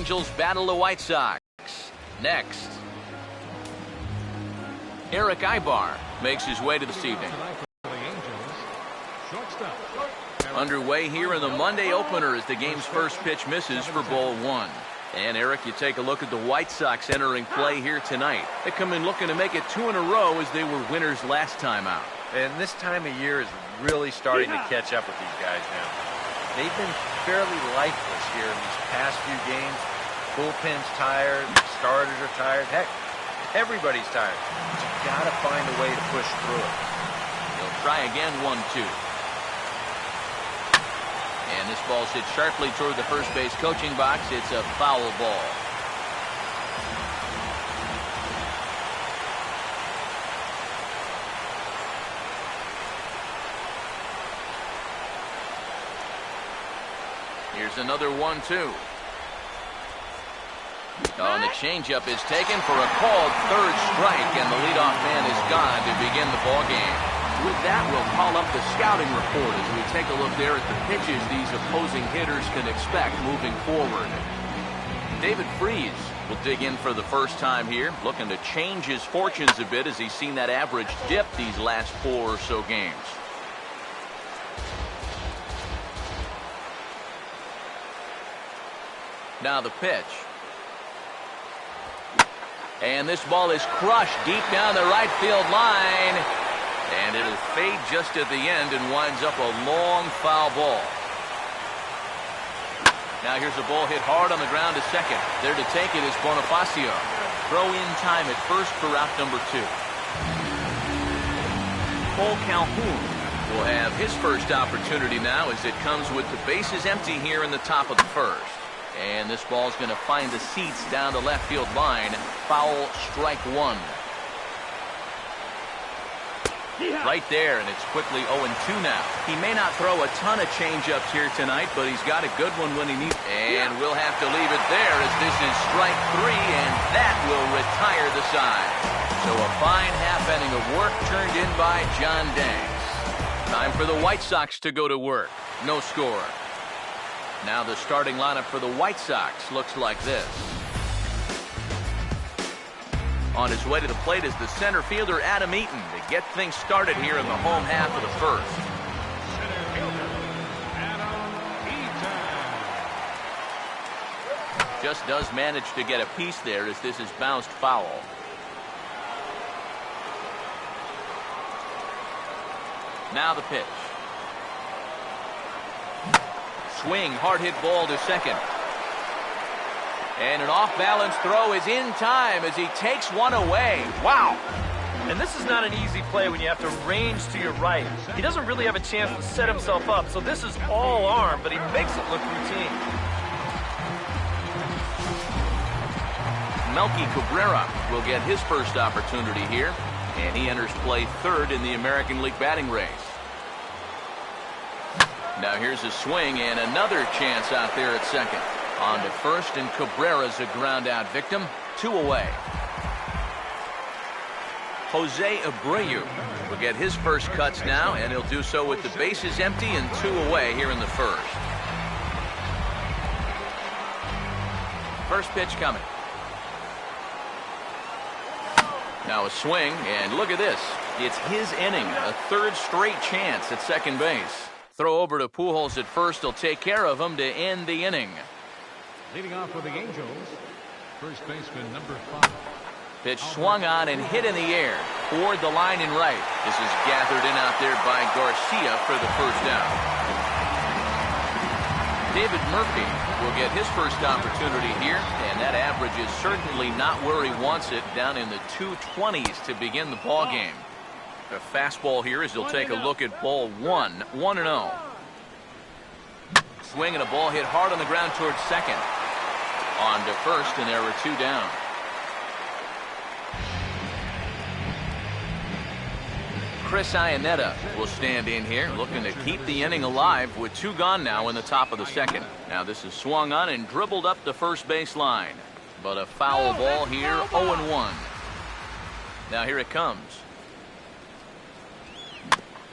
Angels battle the White Sox. Next, Eric Ibar makes his way to this evening. Underway here in the Monday opener as the game's first pitch misses for ball one. And Eric, you take a look at the White Sox entering play here tonight. They come in looking to make it 2 in a row as they were winners last time out. And this time of year is really starting to catch up with these guys now. They've been fairly lifeless here in these past few games. Bullpen's tired, starters are tired. Heck, everybody's tired. But you got to find a way to push through it. They'll try again, 1-2. And this ball hit sharply toward the first base coaching box. It's a foul ball. Here's another 1-2. Oh, and the changeup is taken for a called third strike, and the leadoff man is gone to begin the ball game. With that, we'll call up the scouting report as we take a look there at the pitches these opposing hitters can expect moving forward. David Freese will dig in for the first time here, looking to change his fortunes a bit as he's seen that average dip these last 4 or so games. Now the pitch. And this ball is crushed deep down the right field line. And it'll fade just at the end and winds up a long foul ball. Now here's a ball hit hard on the ground to second. There to take it is Bonifacio. Throw in time at first for out number 2. Cole Calhoun will have his first opportunity now as it comes with the bases empty here in the top of the first. And this ball's going to find the seats down the left field line. Foul, strike 1. Right there, and it's quickly 0-2 now. He may not throw a ton of changeups here tonight, but he's got a good one when he needs it. And we'll have to leave it there as this is strike 3, and that will retire the side. So a fine half inning of work turned in by John Danks. Time for the White Sox to go to work. No score. Now the starting lineup for the White Sox looks like this. On his way to the plate is the center fielder Adam Eaton to get things started here in the home half of the first. Center fielder Adam Eaton. Just does manage to get a piece there as this is bounced foul. Now the pitch. Swing, hard hit ball to second. And an off-balance throw is in time as he takes one away. Wow. And this is not an easy play when you have to range to your right. He doesn't really have a chance to set himself up, so this is all arm, but he makes it look routine. Melky Cabrera will get his first opportunity here, and he enters play third in the American League batting race. Now here's a swing and another chance out there at second. On to first, and Cabrera's a ground-out victim. 2 away. Jose Abreu will get his first cuts now, and he'll do so with the bases empty and 2 away here in the first. First pitch coming. Now a swing, and look at this. It's his inning, a 3rd straight chance at second base. Throw over to Pujols at first. He'll take care of him to end the inning. Leading off for the Angels, first baseman number 5. Pitch swung on and hit in the air toward the line and right. This is gathered in out there by Garcia for the first out. David Murphy will get his first opportunity here, and that average is certainly not where he wants it, down in the 220s to begin the ball game. A fastball here as he'll take a look at ball 1, 1-0. Swing and a ball hit hard on the ground towards second. On to first, and there are 2 down. Chris Iannetta will stand in here, looking to keep the inning alive with 2 gone now in the top of the second. Now this is swung on and dribbled up the first base line. But a foul ball here, 0-1. Now here it comes.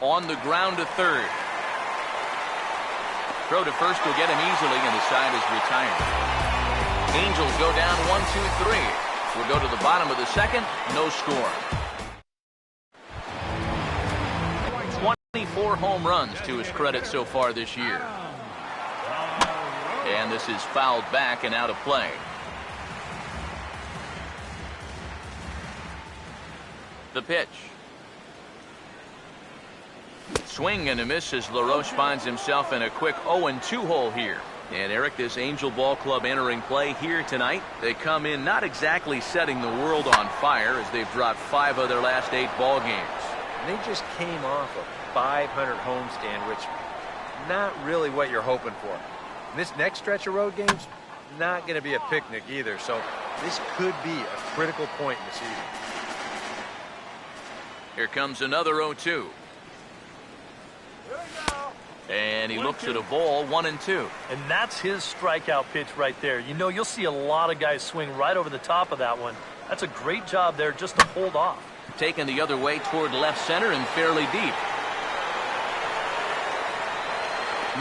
On the ground to third. Throw to first will get him easily, and the side is retired. Angels go down 1-2-3. We'll go to the bottom of the second. No score. 24 home runs to his credit so far this year. And this is fouled back and out of play. The pitch. Swing and a miss as LaRoche finds himself in a quick 0-2 hole here. And Eric, this Angel Ball Club entering play here tonight. They come in not exactly setting the world on fire as they've dropped 5 of their last 8 ball games. And they just came off a 500 homestand, which not really what you're hoping for. This next stretch of road games, not going to be a picnic either. So this could be a critical point in the season. Here comes another 0-2. And he looks at a ball, 1-2. And that's his strikeout pitch right there. You know, you'll see a lot of guys swing right over the top of that one. That's a great job there just to hold off. Taken the other way toward left center and fairly deep.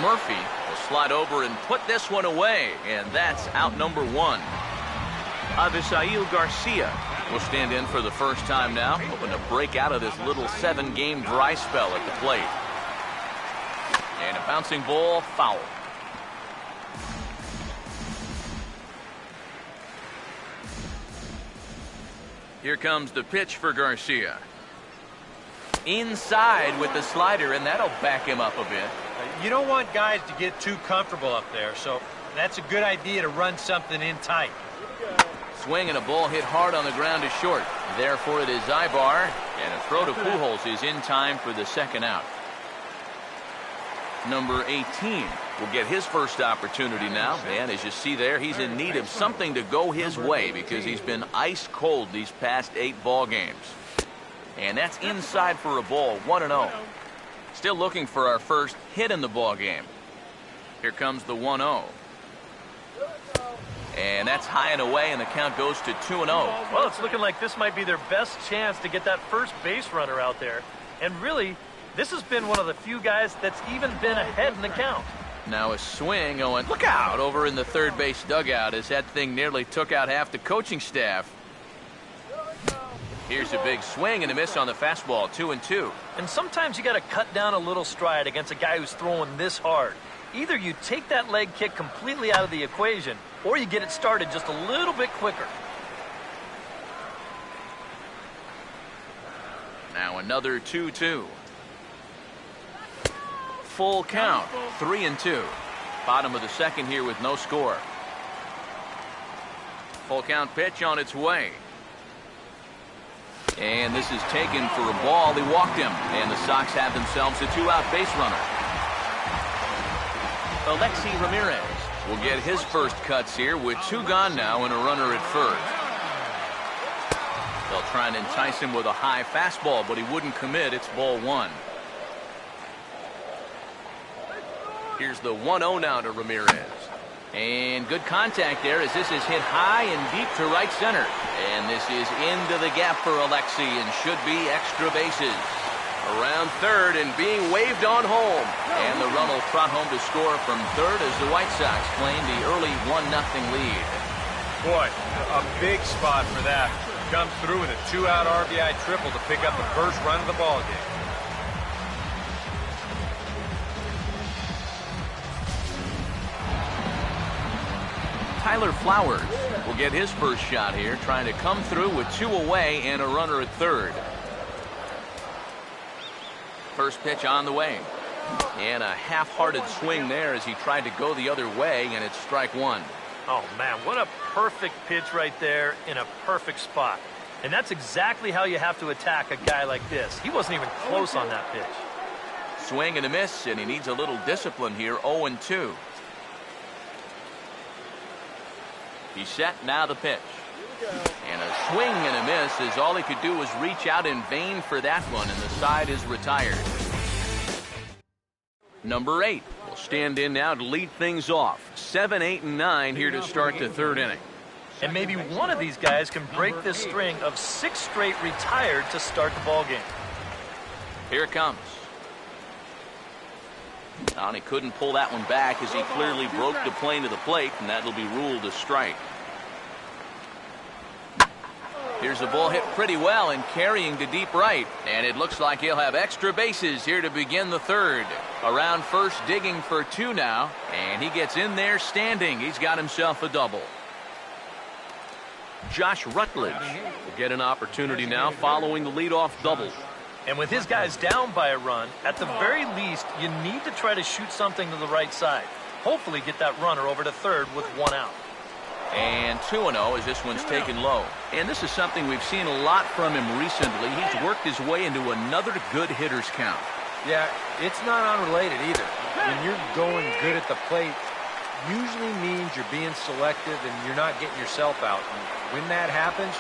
Murphy will slide over and put this one away. And that's out number 1. Avisail Garcia will stand in for the first time now, hoping to break out of this little 7-game dry spell at the plate. And a bouncing ball, foul. Here comes the pitch for Garcia. Inside with the slider, and that'll back him up a bit. You don't want guys to get too comfortable up there, so that's a good idea to run something in tight. Swing and a ball hit hard on the ground is short. Therefore it is Ibar, and a throw to Pujols is in time for the second out. Number 18 will get his first opportunity now, and as you see there, he's in need of something to go his way because he's been ice cold these past 8 ball games. And that's inside for a ball, 1-0. Still looking for our first hit in the ball game. Here comes the 1-0. And that's high and away, and the count goes to 2-0. Well, it's looking like this might be their best chance to get that first base runner out there. And really, this has been one of the few guys that's even been ahead in the count. Now a swing going, look out, over in the third base dugout as that thing nearly took out half the coaching staff. Here's a big swing and a miss on the fastball, 2-2. And sometimes you got to cut down a little stride against a guy who's throwing this hard. Either you take that leg kick completely out of the equation, or you get it started just a little bit quicker. Now another 2-2. Full count, 3-2. Bottom of the second here with no score. Full count pitch on its way. And this is taken for a ball. He walked him, and the Sox have themselves a 2-out base runner. Alexi Ramirez will get his first cuts here with 2 gone now and a runner at first. They'll try and entice him with a high fastball, but he wouldn't commit. It's ball 1. Here's the 1-0 now to Ramirez. And good contact there as this is hit high and deep to right center. And this is into the gap for Alexi and should be extra bases. Around third and being waved on home. And the run will trot home to score from third as the White Sox claim the early 1-0 lead. Boy, a big spot for that. Comes through with a 2-out RBI triple to pick up the first run of the ball game. Tyler Flowers will get his first shot here, trying to come through with 2 away and a runner at third. First pitch on the way. And a half-hearted swing there as he tried to go the other way, and it's strike 1. Oh, man, what a perfect pitch right there in a perfect spot. And that's exactly how you have to attack a guy like this. He wasn't even close on that pitch. Swing and a miss, and he needs a little discipline here, 0-2. He's set, now the pitch. And a swing and a miss as all he could do was reach out in vain for that one, and the side is retired. Number 8 will stand in now to lead things off. 7, 8, and 9 here to start the third inning. And maybe one of these guys can break this string of 6 straight retired to start the ball game. Here it comes. And he couldn't pull that one back as he clearly broke the plane to the plate, and that'll be ruled a strike. Here's the ball hit pretty well and carrying to deep right. And it looks like he'll have extra bases here to begin the third. Around first, digging for two now. And he gets in there standing. He's got himself a double. Josh Rutledge will get an opportunity now following the leadoff double. And with his guys down by a run, at the very least, you need to try to shoot something to the right side. Hopefully get that runner over to third with one out. And 2-0 as this one's taken low. And this is something we've seen a lot from him recently. He's worked his way into another good hitter's count. Yeah, it's not unrelated either. When you're going good at the plate, usually means you're being selective and you're not getting yourself out. And when that happens,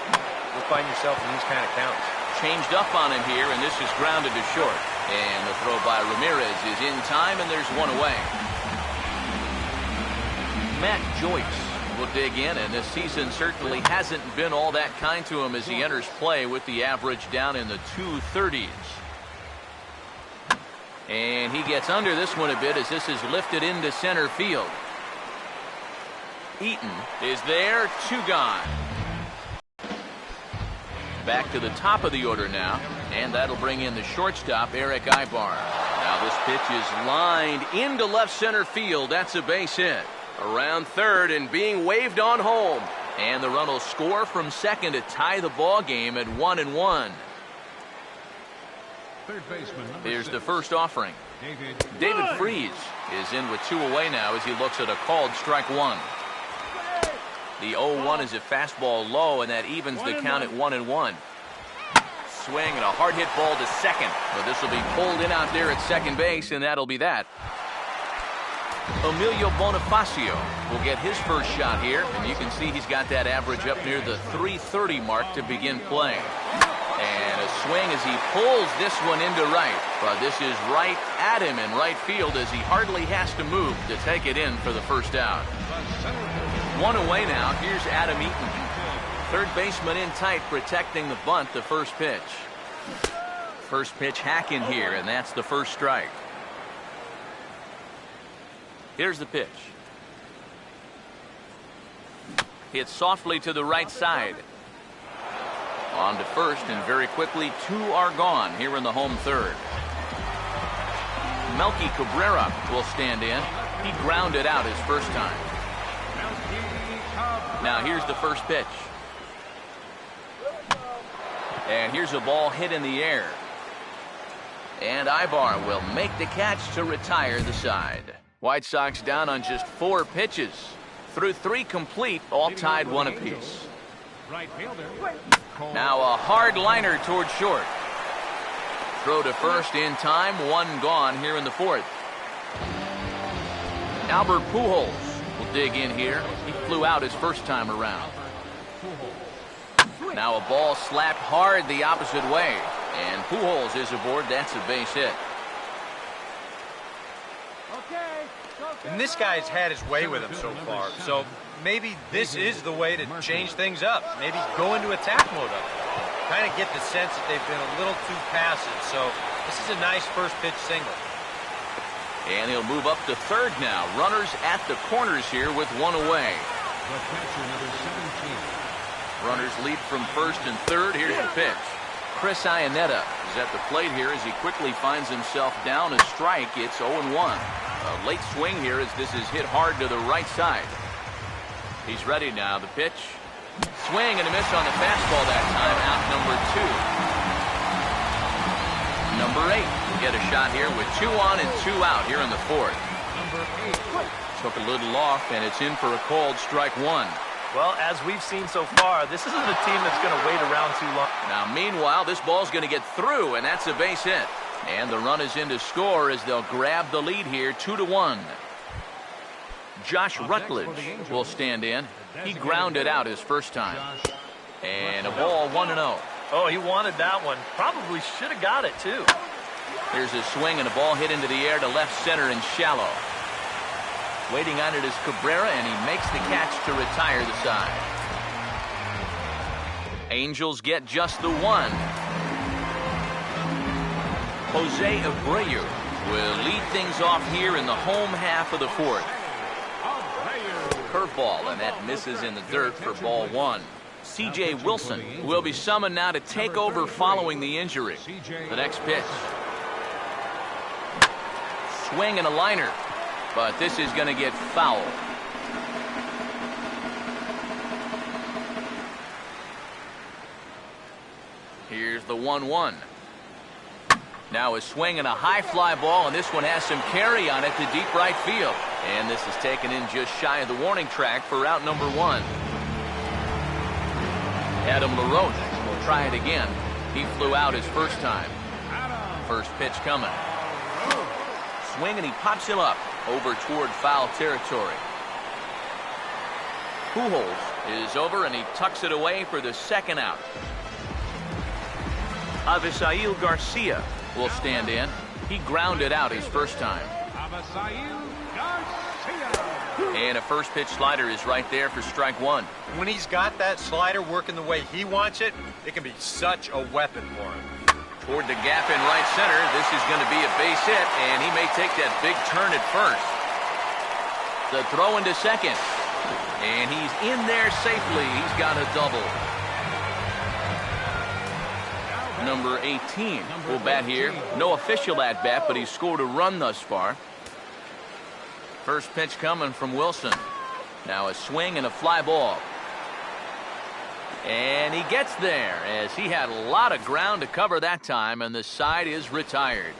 you'll find yourself in these kind of counts. Changed up on him here, and this is grounded to short. And the throw by Ramirez is in time, and there's one away. Matt Joyce will dig in, and this season certainly hasn't been all that kind to him as he enters play with the average down in the 230s. And he gets under this one a bit as this is lifted into center field. Eaton is there, two gone. Back to the top of the order now, and that'll bring in the shortstop, Eric Ibar. Now this pitch is lined into left center field. That's a base hit. Around third and being waved on home. And the run will score from second to tie the ball game at 1-1. Third baseman, Here's the first offering. David Freese is in with two away now as he looks at a called strike one. The 0-1 is a fastball low, and that evens the count at 1-1. Swing and a hard hit ball to second. But this will be pulled in out there at second base, and that'll be that. Emilio Bonifacio will get his first shot here, and you can see he's got that average up near the 330 mark to begin play. And a swing as he pulls this one into right. But this is right at him in right field as he hardly has to move to take it in for the first out. One away now. Here's Adam Eaton. Third baseman in tight, protecting the bunt, the first pitch. First pitch hack in here, and that's the first strike. Here's the pitch. Hit softly to the right side. On to first, and very quickly, two are gone here in the home third. Melky Cabrera will stand in. He grounded out his first time. Now here's the first pitch. And here's a ball hit in the air. And Ibar will make the catch to retire the side. White Sox down on just 4 pitches. Through 3 complete, all tied 1 apiece. Right fielder. Now a hard liner toward short. Throw to first in time, 1 gone here in the 4th. Albert Pujols will dig in here. He flew out his first time around. Now a ball slapped hard the opposite way. And Pujols is aboard. That's a base hit. And this guy's had his way with him so far. So maybe this is the way to change things up. Maybe go into attack mode up. Kind of get the sense that they've been a little too passive. So this is a nice first pitch single. And he'll move up to third now. Runners at the corners here with 1 away. The catcher, number 17. Runners lead from first and third. Here's the pitch. Chris Iannetta is at the plate here as he quickly finds himself down a strike. It's 0-1. A late swing here as this is hit hard to the right side. He's ready now. The pitch. Swing and a miss on the fastball that time. Out number 2. Number 8 will get a shot here with 2 on and 2 out here in the 4th. Number 8. Took a little off, and it's in for a called strike 1. Well, as we've seen so far, this isn't a team that's going to wait around too long. Now, meanwhile, this ball's going to get through, and that's a base hit. And the run is in to score as they'll grab the lead here, 2-1. Josh Rutledge will stand in. He grounded out his first time. And a ball 1-0. Oh, he wanted that one. Probably should have got it, too. Here's a swing and a ball hit into the air to left center and shallow. Waiting on it is Cabrera, and he makes the catch to retire the side. Angels get just the 1. Jose Abreu will lead things off here in the home half of the 4th. Curveball, and that misses in the dirt for ball 1. C.J. Wilson will be summoned now to take over following the injury. The next pitch. Swing and a liner, but this is going to get foul. Here's the 1-1. Now a swing and a high fly ball, and this one has some carry on it to deep right field. And this is taken in just shy of the warning track for out number 1. Adam LaRoche will try it again. He flew out his first time. First pitch coming. Swing, and he pops him up over toward foul territory. Pujols is over, and he tucks it away for the second out. Avisail Garcia will stand in. He grounded out his first time. And a first pitch slider is right there for strike 1. When he's got that slider working the way he wants it, it can be such a weapon for him. Toward the gap in right center, this is going to be a base hit, and he may take that big turn at first. The throw into second, and he's in there safely. He's got a double. Number 18 will bat here. No official at bat, but he's scored a run thus far. First pitch coming from Wilson. Now a swing and a fly ball. And he gets there as he had a lot of ground to cover that time, and the side is retired.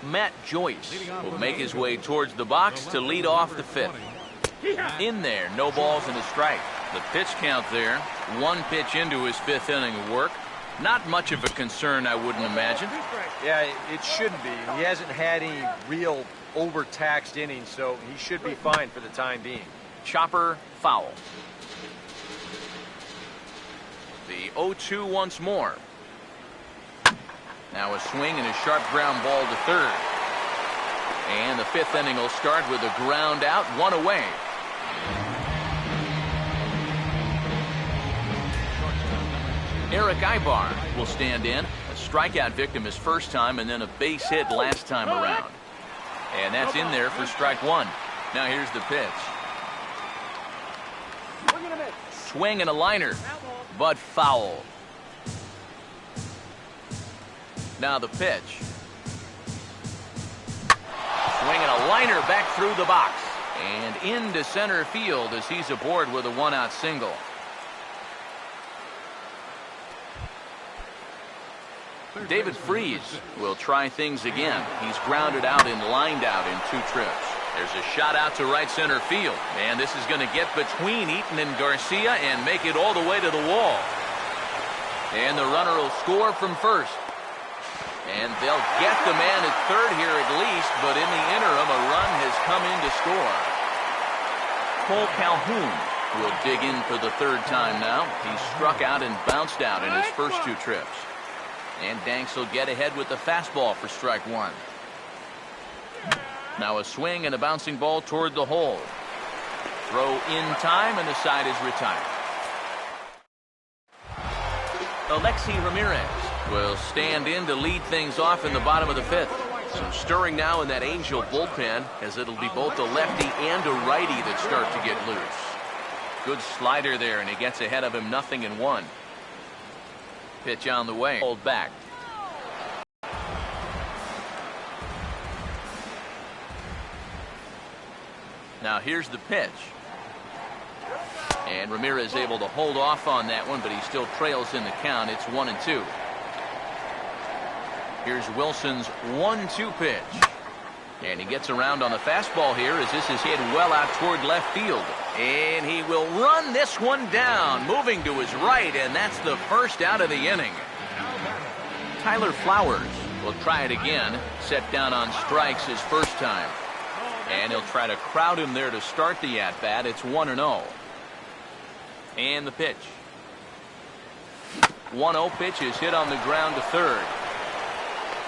Matt Joyce will make his way towards the box to lead off the 5th. In there, no balls and a strike. The pitch count there, 1 pitch into his 5th inning of work. Not much of a concern, I wouldn't imagine. Yeah, it shouldn't be. He hasn't had any real overtaxed innings, so he should be fine for the time being. Chopper foul. The 0-2 once more. Now a swing and a sharp ground ball to third. And the 5th inning will start with a ground out, 1 away. Eric Ibar will stand in. A strikeout victim his first time, and then a base hit last time around. And that's in there for strike 1. Now here's the pitch. Swing and a liner, but foul. Now the pitch. Swing and a liner back through the box. And into center field as he's aboard with a 1-out single. David Freese will try things again. He's grounded out and lined out in 2 trips. There's a shot out to right center field. And this is going to get between Eaton and Garcia and make it all the way to the wall. And the runner will score from first. And they'll get the man at third here at least, but in the interim, a run has come in to score. Cole Calhoun will dig in for the 3rd time now. He struck out and bounced out in his first 2 trips. And Danks will get ahead with the fastball for strike 1. Now a swing and a bouncing ball toward the hole. Throw in time, and the side is retired. Alexi Ramirez will stand in to lead things off in the bottom of the 5th. Some stirring now in that Angel bullpen, as it'll be both a lefty and a righty that start to get loose. Good slider there, and he gets ahead of him 0-1. Pitch on the way. Hold back. Now here's the pitch. And Ramirez able to hold off on that one, but he still trails in the count. It's 1-2. Here's Wilson's 1-2 pitch. And he gets around on the fastball here as this is hit well out toward left field. And he will run this one down, moving to his right, and that's the first out of the inning. Tyler Flowers will try it again, set down on strikes his first time. And he'll try to crowd him there to start the at-bat. It's 1-0. And the pitch. 1-0 pitch is hit on the ground to third.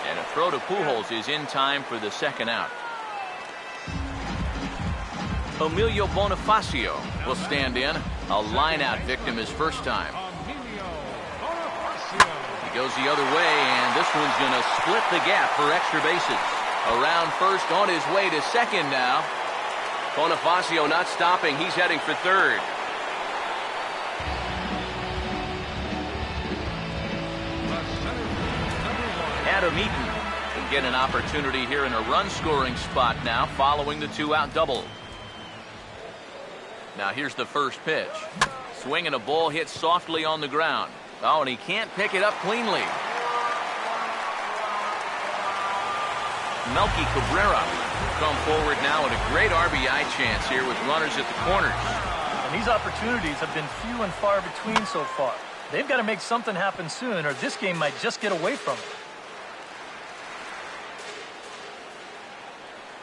And a throw to Pujols is in time for the 2nd out. Emilio Bonifacio will stand in. A line-out victim his first time. He goes the other way, and this one's going to split the gap for extra bases. Around first, on his way to second now. Bonifacio not stopping. He's heading for third. Adam Eaton will get an opportunity here in a run-scoring spot now following the 2-out double. Now here's the first pitch. Swing and a ball hit softly on the ground. Oh, and he can't pick it up cleanly. Melky Cabrera will come forward now in a great RBI chance here with runners at the corners. And these opportunities have been few and far between so far. They've got to make something happen soon, or this game might just get away from it.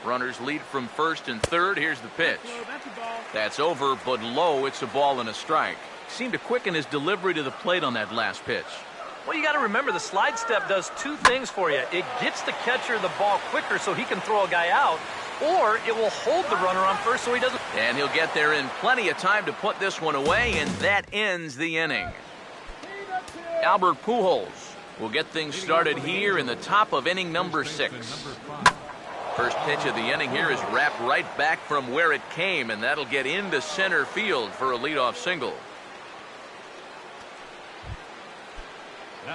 Runners lead from first and third. Here's the pitch. That's over, but low. It's a ball and a strike. Seemed to quicken his delivery to the plate on that last pitch. Well, you got to remember the slide step does two things for you. It gets the catcher the ball quicker so he can throw a guy out, or it will hold the runner on first so he doesn't. And he'll get there in plenty of time to put this one away, and that ends the inning. Albert Pujols will get things started here in the top of inning number 6. First pitch of the inning here is wrapped right back from where it came, and that'll get into center field for a leadoff single.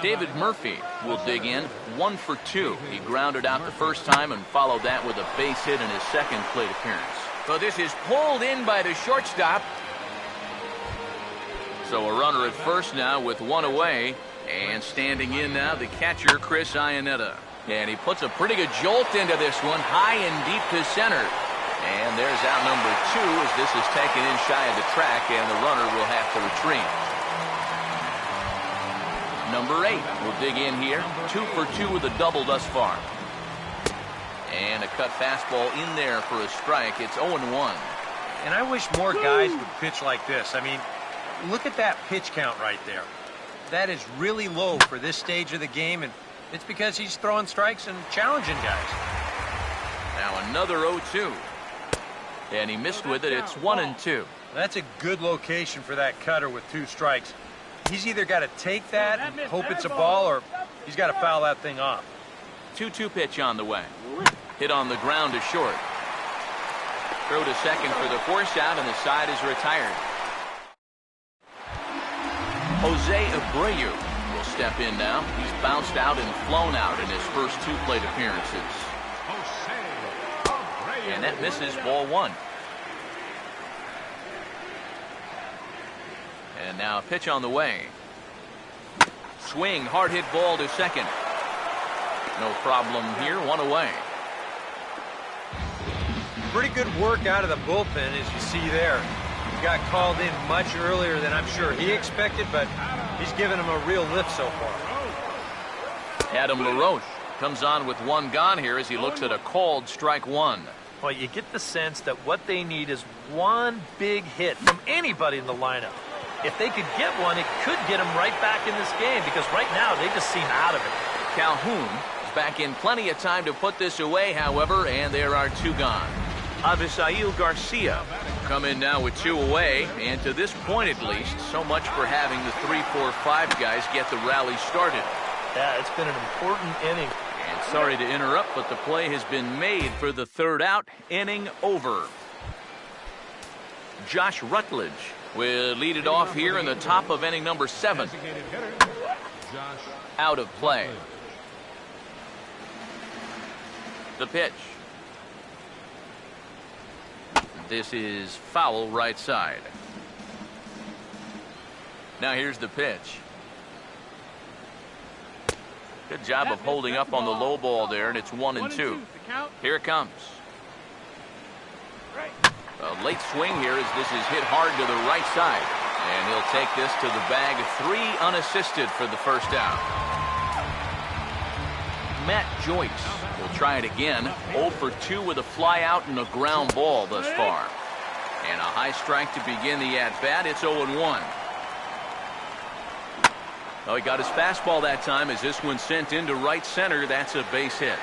David Murphy will dig in, 1 for 2. He grounded out the first time and followed that with a base hit in his second plate appearance. So this is pulled in by the shortstop. So a runner at first now with 1 away, and standing in now the catcher Chris Iannetta. And he puts a pretty good jolt into this one, high and deep to center. And there's out number 2 as this is taken in shy of the track, and the runner will have to retreat. Number 8 will dig in here, 2 for 2 with a double thus far. And a cut fastball in there for a strike. It's 0-1. And I wish more guys would pitch like this. I mean, look at that pitch count right there. That is really low for this stage of the game, and it's because he's throwing strikes and challenging guys. Now another 0-2. And he missed with it. It's 1-2. That's a good location for that cutter with 2 strikes. He's either got to take that and hope it's a ball, or he's got to foul that thing off. 2-2 pitch on the way. Hit on the ground to short. Throw to second for the force out, and the side is retired. Jose Abreu will step in now. He's bounced out and flown out in his first 2 plate appearances. And that misses, ball 1. And now a pitch on the way. Swing, hard hit ball to second. No problem here, 1 away. Pretty good work out of the bullpen, as you see there. He got called in much earlier than I'm sure he expected, but he's given him a real lift so far. Adam LaRoche comes on with 1 gone here as he looks at a called strike 1. Well, you get the sense that what they need is 1 big hit from anybody in the lineup. If they could get one, it could get them right back in this game, because right now they just seem out of it. Calhoun is back in plenty of time to put this away, however, and there are 2 gone. Avisail Garcia come in now with 2 away, and to this point at least, so much for having the 3, 4, 5 guys get the rally started. Yeah, it's been an important inning. And sorry to interrupt, but the play has been made for the 3rd out. Inning over. Josh Rutledge will lead it off here in the top of inning number 7. Out of play. The pitch. This is foul right side. Now here's the pitch. Good job of holding up on the low ball there, and it's 1-2. Here it comes. A late swing here as this is hit hard to the right side. And he'll take this to the bag. 3 unassisted for the first out. Matt Joyce will try it again. 0 for 2 with a fly out and a ground ball thus far. And a high strike to begin the at-bat. It's 0-1. Oh, he got his fastball that time as this one sent into right center. That's a base hit.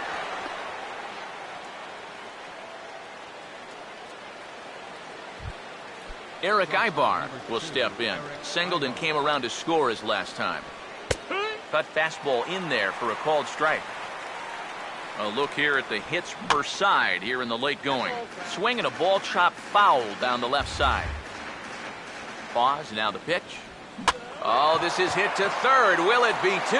Eric Ibar will step in. Singled and came around to score his last time. Cut fastball in there for a called strike. A look here at the hits per side here in the late going. Swing and a ball chop foul down the left side. Pause, now the pitch. Oh, this is hit to third. Will it be 2?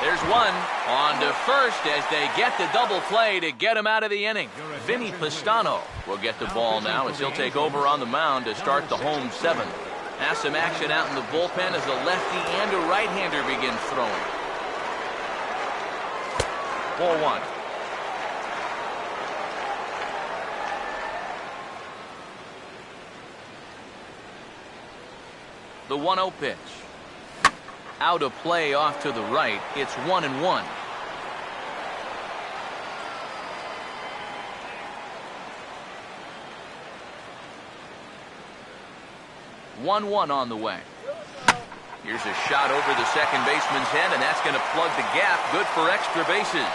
There's one on to first as they get the double play to get him out of the inning. Vinny Pistano will get the ball now as he'll take over on the mound to start the home seventh. Now some action out in the bullpen as a lefty and a right-hander begin throwing. Ball one. The 1-0 pitch. Out of play off to the right. It's 1-1. On the way. Here's a shot over the second baseman's head, and that's going to plug the gap. Good for extra bases.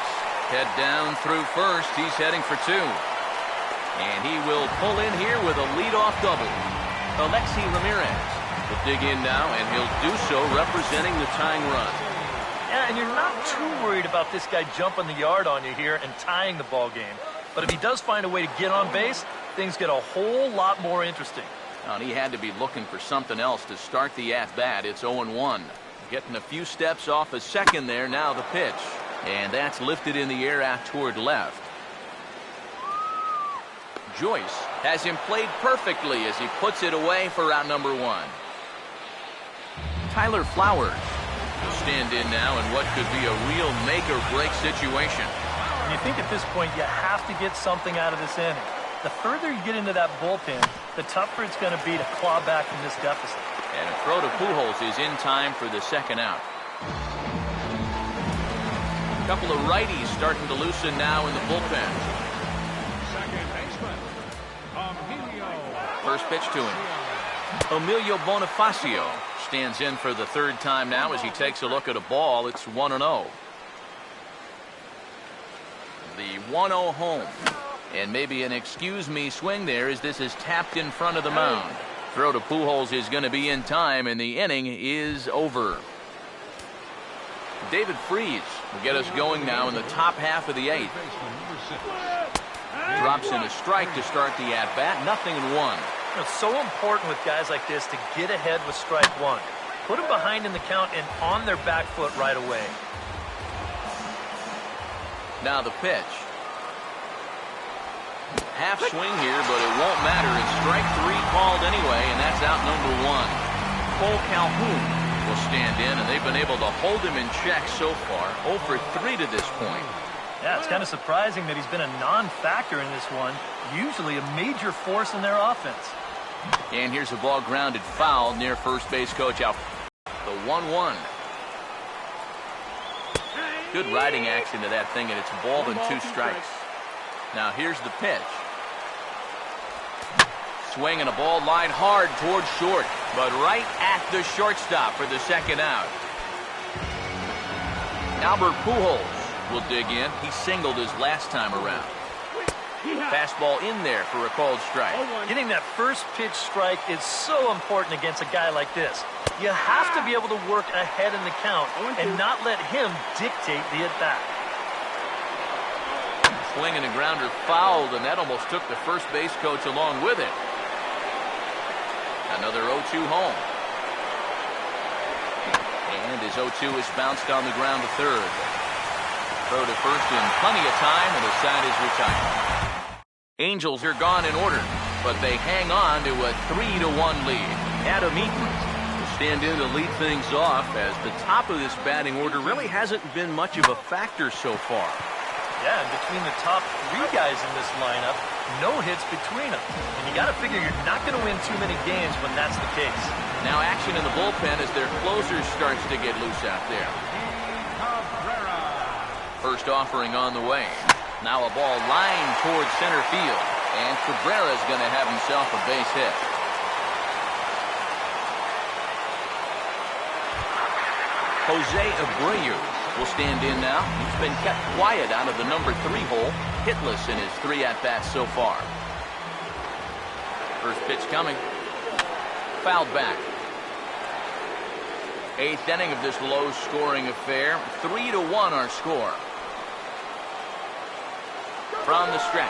Head down through first. He's heading for two. And he will pull in here with a leadoff double. Alexi Ramirez will dig in now, and he'll do so representing the tying run. Yeah, and you're not too worried about this guy jumping the yard on you here and tying the ball game. But if he does find a way to get on base, things get a whole lot more interesting. And he had to be looking for something else to start the at-bat. It's 0-1. Getting a few steps off a second there. Now the pitch. And that's lifted in the air out toward left. Joyce has him played perfectly as he puts it away for out number one. Tyler Flowers will stand in now in what could be a real make-or-break situation. And you think at this point you have to get something out of this inning. The further you get into that bullpen, the tougher it's going to be to claw back from this deficit. And a throw to Pujols is in time for the second out. A couple of righties starting to loosen now in the bullpen. Second baseman, Emilio. First pitch to him. Emilio Bonifacio stands in for the third time now as he takes a look at a ball. It's 1-0. The 1-0 home. And maybe an excuse me swing there as this is tapped in front of the mound. Throw to Pujols is going to be in time, and the inning is over. David Freese will get us going now in the top half of the eighth. Drops in a strike to start the at-bat. 0-1. It's so important with guys like this to get ahead with strike one. Put them behind in the count and on their back foot right away. Now the pitch. Half swing here, but it won't matter. It's strike three called anyway, and that's out number one. Cole Calhoun will stand in, and they've been able to hold him in check so far. 0 for 3 to this point. Yeah, it's kind of surprising that he's been a non-factor in this one. Usually a major force in their offense. And here's a ball grounded foul near first base coach out. The 1-1. Good riding action to that thing, and it's a ball and 2 strikes. Now here's the pitch. Swing and a ball lined hard towards short, but right at the shortstop for the second out. Albert Pujols will dig in. He singled his last time around. Fastball in there for a called strike. Getting that first pitch strike is so important against a guy like this. You have to be able to work ahead in the count and not let him dictate the at-bat. Swing and a grounder fouled, and that almost took the first base coach along with it. Another 0-2 home. And his 0-2 is bounced on the ground to third. Throw to first in plenty of time, and the side is retired. Angels are gone in order, but they hang on to a 3-1 lead. Adam Eaton will stand in to lead things off as the top of this batting order really hasn't been much of a factor so far. Yeah, and between the top 3 guys in this lineup, no hits between them. And you got to figure you're not going to win too many games when that's the case. Now action in the bullpen as their closer starts to get loose out there. First offering on the way. Now a ball lined towards center field. And Cabrera's going to have himself a base hit. Jose Abreu will stand in now. He's been kept quiet out of the number 3 hole. Hitless in his 3 at-bats so far. First pitch coming. Fouled back. 8th inning of this low-scoring affair. 3-1 our score. From the stretch.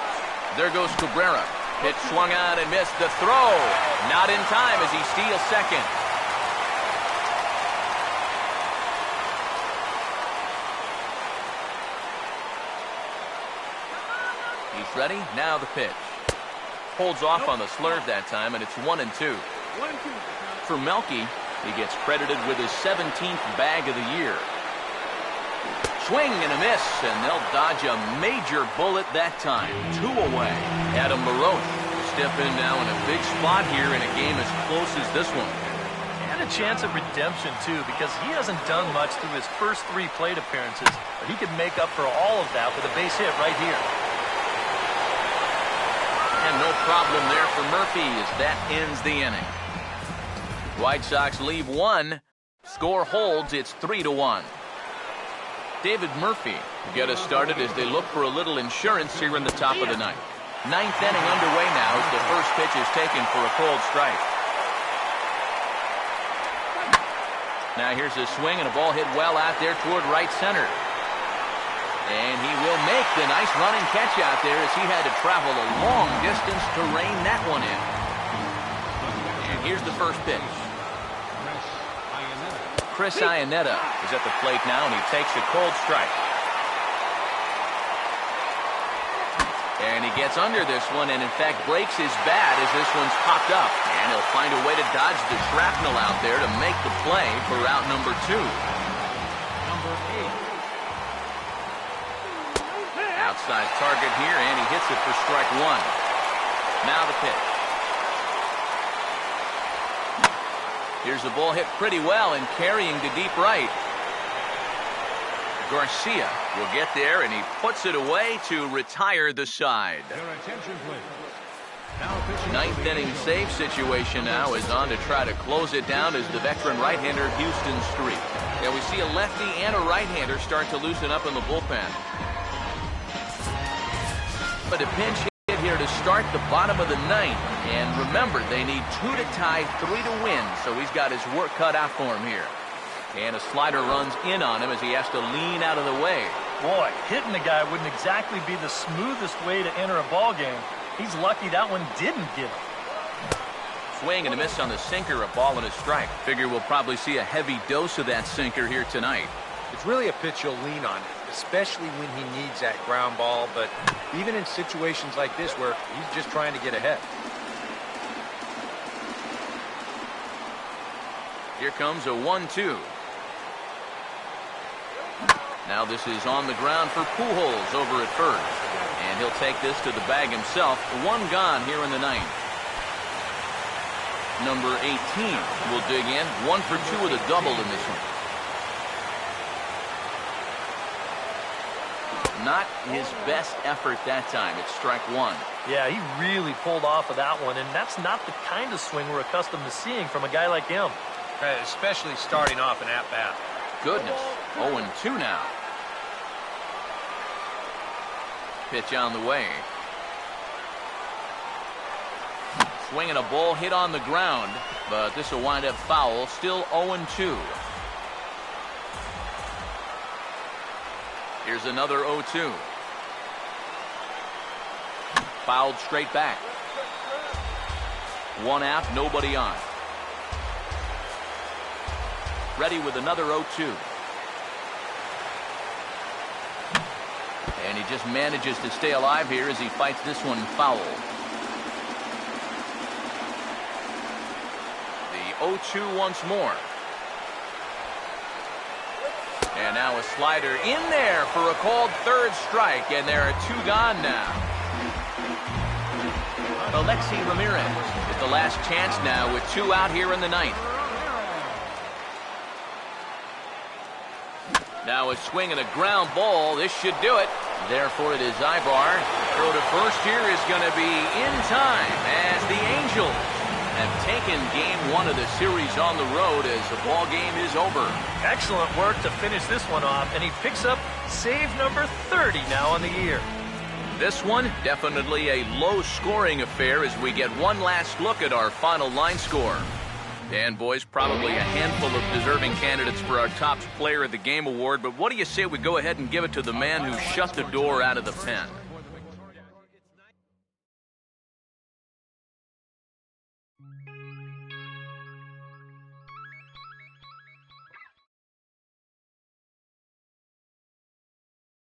There goes Cabrera. Pitch swung out and missed. The throw. Not in time as he steals second. He's ready. Now the pitch. Holds off on the slurve that time, and it's 1-2. For Melky, he gets credited with his 17th bag of the year. Swing and a miss, and they'll dodge a major bullet that time. 2 away. Adam LaRoche will step in now in a big spot here in a game as close as this one. And a chance at redemption, too, because he hasn't done much through his first 3 plate appearances, but he could make up for all of that with a base hit right here. And no problem there for Murphy as that ends the inning. White Sox leave 1. Score holds. It's 3-1. David Murphy will get us started as they look for a little insurance here in the top of the ninth. 9th inning underway now as the first pitch is taken for a cold strike. Now here's a swing and a ball hit well out there toward right center. And he will make the nice running catch out there as he had to travel a long distance to rein that one in. And here's the first pitch. Chris Iannetta is at the plate now, and he takes a cold strike. And he gets under this one and, in fact, breaks his bat as this one's popped up. And he'll find a way to dodge the shrapnel out there to make the play for out number 2. Outside target here, and he hits it for strike 1. Now the pitch. Here's the ball hit pretty well and carrying to deep right. Garcia will get there, and he puts it away to retire the side. Your attention, please. 9th inning save situation now is on to try to close it down as the veteran right-hander Houston Street. And we see a lefty and a right-hander start to loosen up in the bullpen. But a pinch hit here to start the bottom of the 9th. And remember, they need 2 to tie, 3 to win, so he's got his work cut out for him here. And a slider runs in on him as he has to lean out of the way. Boy, hitting the guy wouldn't exactly be the smoothest way to enter a ball game. He's lucky that one didn't get him. Swing and a miss on the sinker, a ball and a strike. Figure we'll probably see a heavy dose of that sinker here tonight. It's really a pitch you'll lean on, especially when he needs that ground ball, but even in situations like this where he's just trying to get ahead. Here comes a 1-2. Now this is on the ground for Pujols over at first. And he'll take this to the bag himself. 1 gone here in the 9th. Number 18 will dig in. 1 for 2 with a double in this one. Not his best effort that time. It's strike 1. Yeah, he really pulled off of that one, and that's not the kind of swing we're accustomed to seeing from a guy like him. Especially starting off an at-bat. Goodness. 0-2 now. Pitch on the way. Swinging a ball hit on the ground, but this will wind up foul. Still 0-2. Here's another 0-2. Fouled straight back. 1 out, nobody on. Ready with another 0-2. And he just manages to stay alive here as he fights this one foul. The 0-2 once more. And now a slider in there for a called 3rd strike, and there are 2 gone now. Alexi Ramirez is the last chance now with 2 out here in the 9th. Now a swing and a ground ball. This should do it. Therefore, it is Ibar. Throw to first here is going to be in time as the Angels have taken game 1 of the series on the road as the ball game is over. Excellent work to finish this one off, and he picks up save number 30 now on the year. This one, definitely a low-scoring affair as we get one last look at our final line score. And, boys, probably a handful of deserving candidates for our top player of the game award, but what do you say we go ahead and give it to the man who shut the door out of the pen?